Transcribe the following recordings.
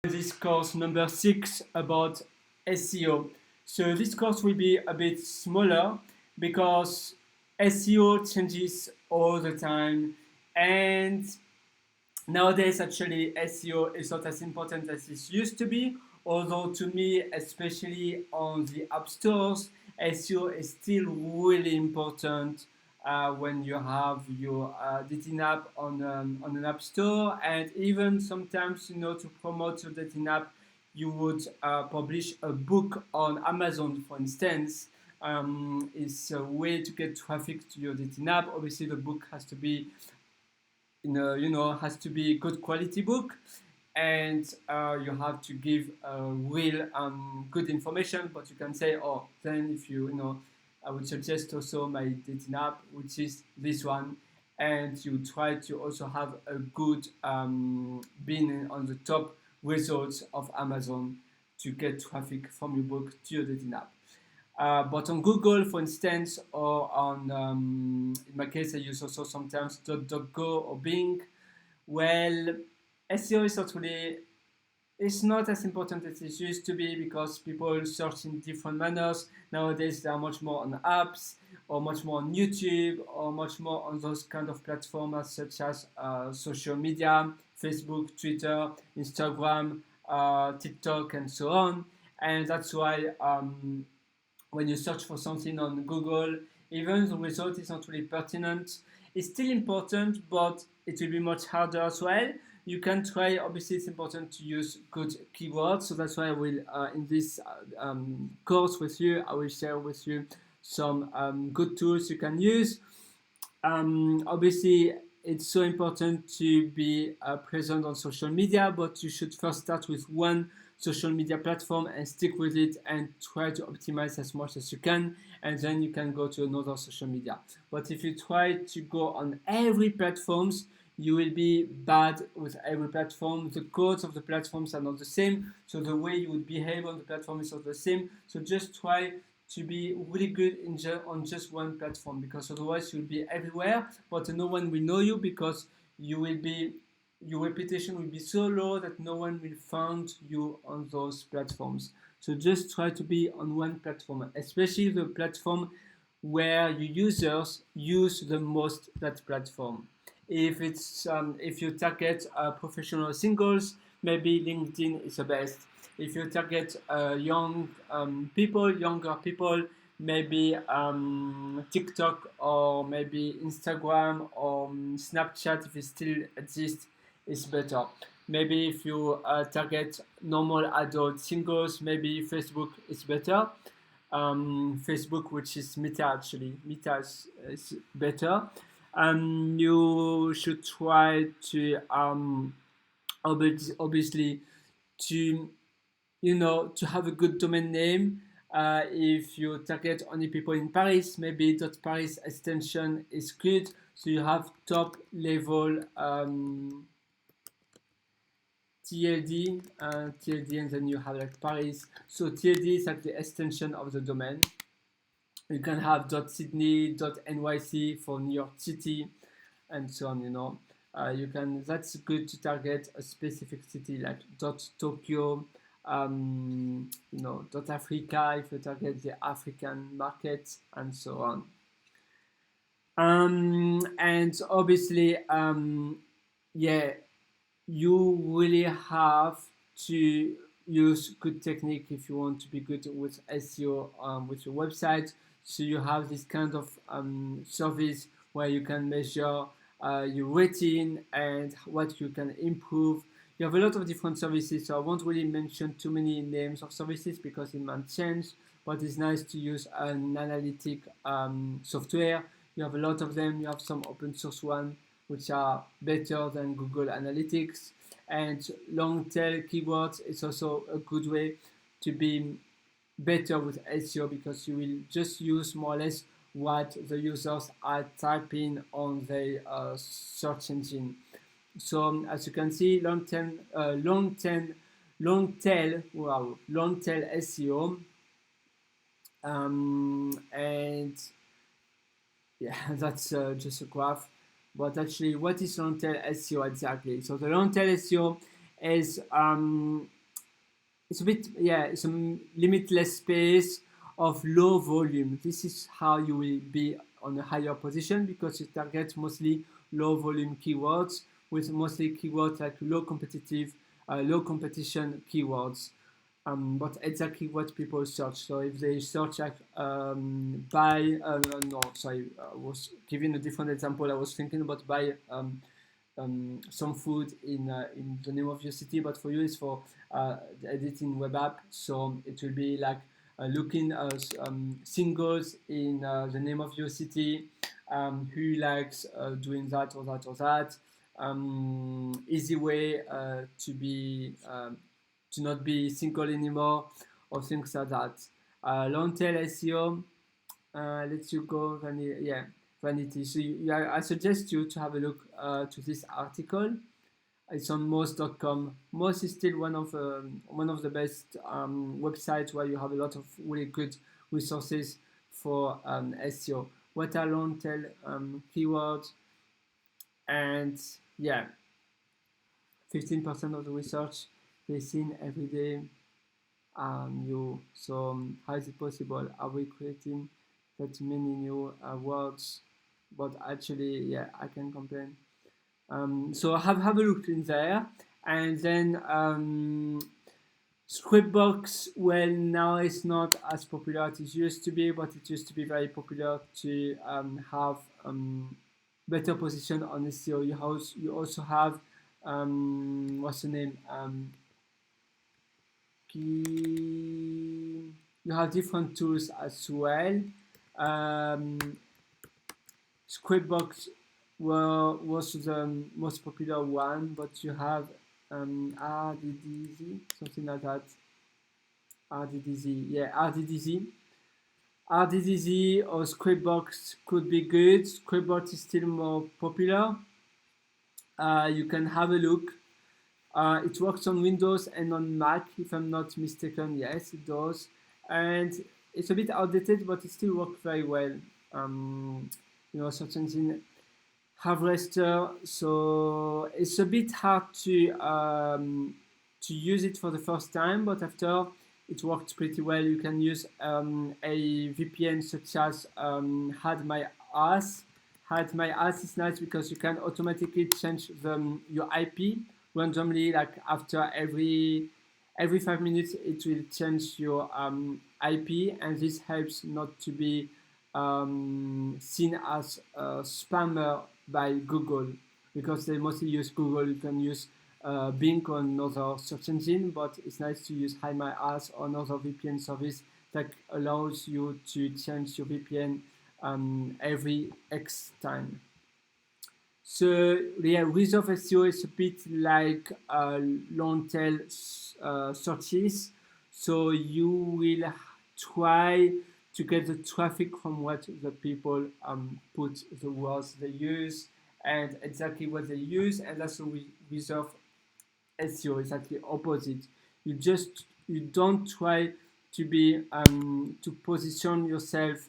This course number 6 about SEO. So this course will be a bit smaller because SEO changes all the time, and nowadays actually SEO is not as important as it used to be. Although to me, especially on the app stores, SEO is still really important when you have your dating app on an app store, and even sometimes to promote your dating app, you would publish a book on Amazon, for instance. It's a way to get traffic to your dating app. Obviously, the book has to be has to be a good quality book, and you have to give real good information. But you can say, oh, then if I would suggest also my dating app, which is this one, and you try to also have a good being on the top results of Amazon to get traffic from your book to your dating app. But on Google, for instance, or on, in my case, I use also sometimes DuckDuckGo or Bing. Well, SEO is not really, it's not as important as it used to be because people search in different manners. Nowadays, they are much more on apps, or much more on YouTube, or much more on those kind of platforms such as social media, Facebook, Twitter, Instagram, TikTok, and so on. And that's why when you search for something on Google, even the result is not really pertinent. It's still important, but it will be much harder as well. You can try, obviously it's important to use good keywords, so that's why I will, in this course with you, I will share with you some good tools you can use. Obviously, it's so important to be present on social media, but you should first start with one social media platform and stick with it and try to optimize as much as you can, and then you can go to another social media. But if you try to go on every platforms, you will be bad with every platform. The codes of the platforms are not the same, so the way you would behave on the platform is not the same. So just try to be really good on just one platform, because otherwise you'll be everywhere, but no one will know you because your reputation will be so low that no one will find you on those platforms. So just try to be on one platform, especially the platform where your users use the most that platform. If you target professional singles, maybe LinkedIn is the best. If you target younger people, maybe TikTok or maybe Instagram or Snapchat, if it still exists, is better. Maybe if you target normal adult singles, maybe Facebook is better. Facebook, which is Meta actually, Meta is better. You should try to obviously to to have a good domain name. If you target only people in Paris, maybe .paris extension is good, so you have top level TLD, and then you have like Paris. So TLD is like the extension of the domain. You can have .sydney, .nyc for New York City, and so on. You can. That's good to target a specific city like .tokyo, .africa if you target the African market, and so on. And obviously, yeah, you really have to use good technique if you want to be good with SEO with your website. So you have this kind of service where you can measure your rating and what you can improve. You have a lot of different services, so I won't really mention too many names of services because it might change, but it's nice to use an analytic software. You have a lot of them. You have some open source one which are better than Google Analytics. And long tail keywords is also a good way to be better with SEO, because you will just use more or less what the users are typing on their search engine. So as you can see, long tail SEO, and yeah, that's just a graph. But actually, what is long tail SEO exactly? So the long tail SEO is it's a bit, yeah, it's a limitless space of low volume. This is how you will be on a higher position, because you target mostly low volume keywords, with mostly keywords like low competition keywords. But exactly what people search. So if they search like no, sorry, I was giving a different example. I was thinking about buy some food in the name of your city, but for you it's for the editing web app. So it will be like looking at singles in the name of your city, who likes doing that or that or that. Easy way to not be single anymore, or things like that. Long tail SEO lets you go vanity. So I suggest you to have a look to this article. It's on Moz.com. Moz is still one of the best websites where you have a lot of really good resources for SEO. What are long tail keywords? And yeah, 15% of the research they seen every day new. So how is it possible? Are we creating that many new words? But actually, yeah, I can complain. So have a look in there, and then Scrapebox. Well, now it's not as popular as it used to be, but it used to be very popular to have better position on SEO. You also have what's the name? You have different tools as well. Scrapebox was the most popular one, but you have RDDZ, something like that. RDDZ, yeah, RDDZ. RDDZ or Scrapebox could be good. Scrapebox is still more popular. You can have a look. It works on Windows and on Mac, if I'm not mistaken. Yes, it does. And it's a bit outdated, but it still works very well. Search engine harvester. So it's a bit hard to use it for the first time, but after it worked pretty well. You can use a VPN such as Had My Ass. Had My Ass is nice because you can automatically change your IP randomly, like after every 5 minutes it will change your IP, and this helps not to be seen as a spammer by Google, because they mostly use Google. You can use Bing or another search engine, but it's nice to use Hide My Ass or another VPN service that allows you to change your VPN every X time. So yeah, Reserve SEO is a bit like long tail searches. So you will try to get the traffic from what the people put, the words they use, and exactly what they use, and that's what Reserve SEO is actually opposite. You don't try to be to position yourself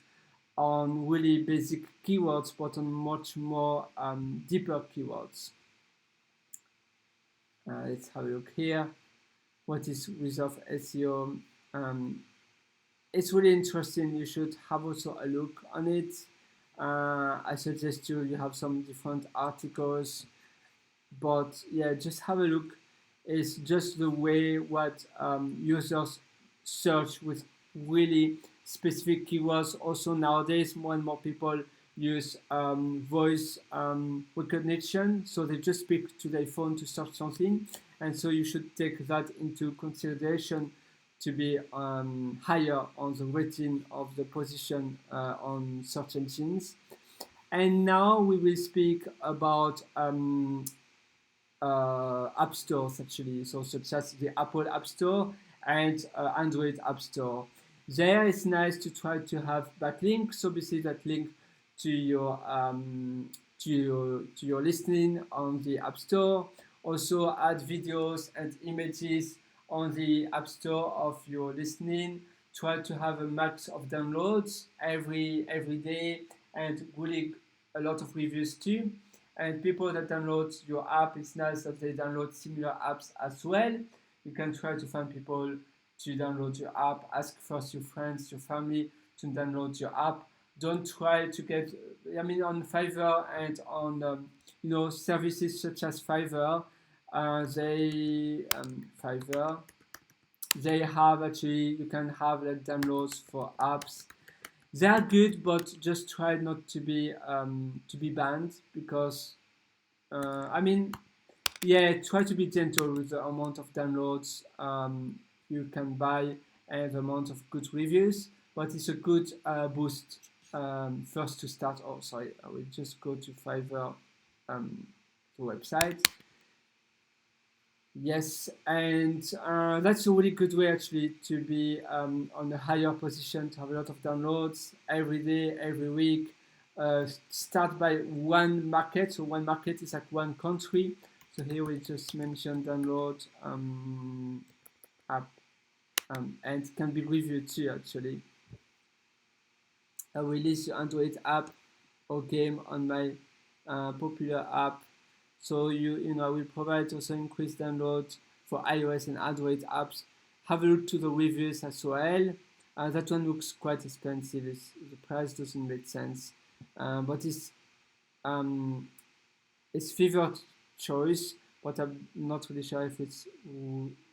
on really basic keywords, but on much more deeper keywords. Let's have a look here. What is Reserve SEO? It's really interesting. You should have also a look on it. I suggest you have some different articles, but yeah, just have a look. It's just the way what users search with really specific keywords. Also nowadays, more and more people use voice recognition, so they just speak to their phone to search something, and so you should take that into consideration to be higher on the rating of the position on search engines. And now we will speak about app stores actually, so such as the Apple App Store and Android App Store. There it's nice to try to have backlinks, so basically that link to your listening on the App Store. Also add videos and images on the App Store of your listening. Try to have a max of downloads every day, and really a lot of reviews too. and people that download your app, it's nice that they download similar apps as well. You can try to find people to download your app. Ask first your friends, your family to download your app. Don't try to get, I mean, on Fiverr and on services such as Fiverr, Fiverr, they have actually, you can have like downloads for apps. They are good, but just try not to be banned, because I mean, yeah, try to be gentle with the amount of downloads you can buy and the amount of good reviews, but it's a good boost first to start. Oh, sorry, I will just go to Fiverr, the website. Yes, and that's a really good way actually to be on a higher position, to have a lot of downloads every day, every week. Start by one market, so one market is like one country. So here we just mentioned download app, and it can be reviewed too actually. I release your Android app or game on my popular app. So I will provide also increased downloads for iOS and Android apps. Have a look to the reviews as well. That one looks quite expensive. The price doesn't make sense, but it's favored choice. But I'm not really sure if it's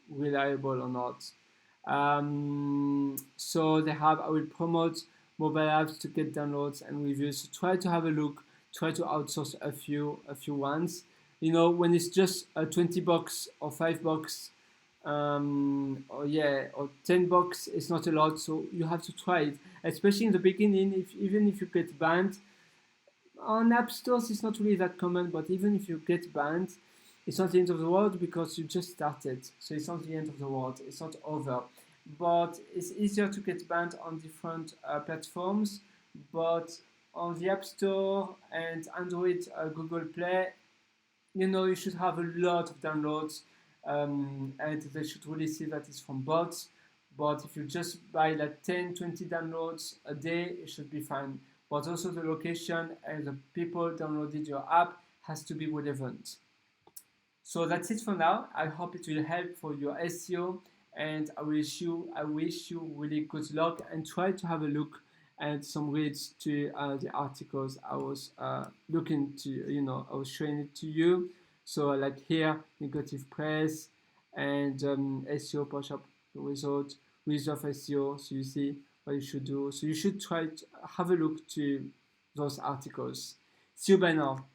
reliable or not. So they have. I will promote mobile apps to get downloads and reviews. So try to have a look. Try to outsource a few ones. When it's just $20 or $5, or $10, it's not a lot. So you have to try it, especially in the beginning. Even if you get banned on app stores, it's not really that common. But even if you get banned, it's not the end of the world, because you just started. So it's not the end of the world. It's not over. But it's easier to get banned on different platforms. But on the App Store and Android, Google Play, you should have a lot of downloads, and they should really see that it's from bots. But if you just buy like 10, 20 downloads a day, it should be fine. But also the location and the people downloaded your app has to be relevant. So that's it for now. I hope it will help for your SEO, and I wish you really good luck, and try to have a look and some reads to the articles I was looking to, I was showing it to you. So like here, negative press and SEO push-up result of SEO. So you see what you should do. So you should try to have a look to those articles. See you by now.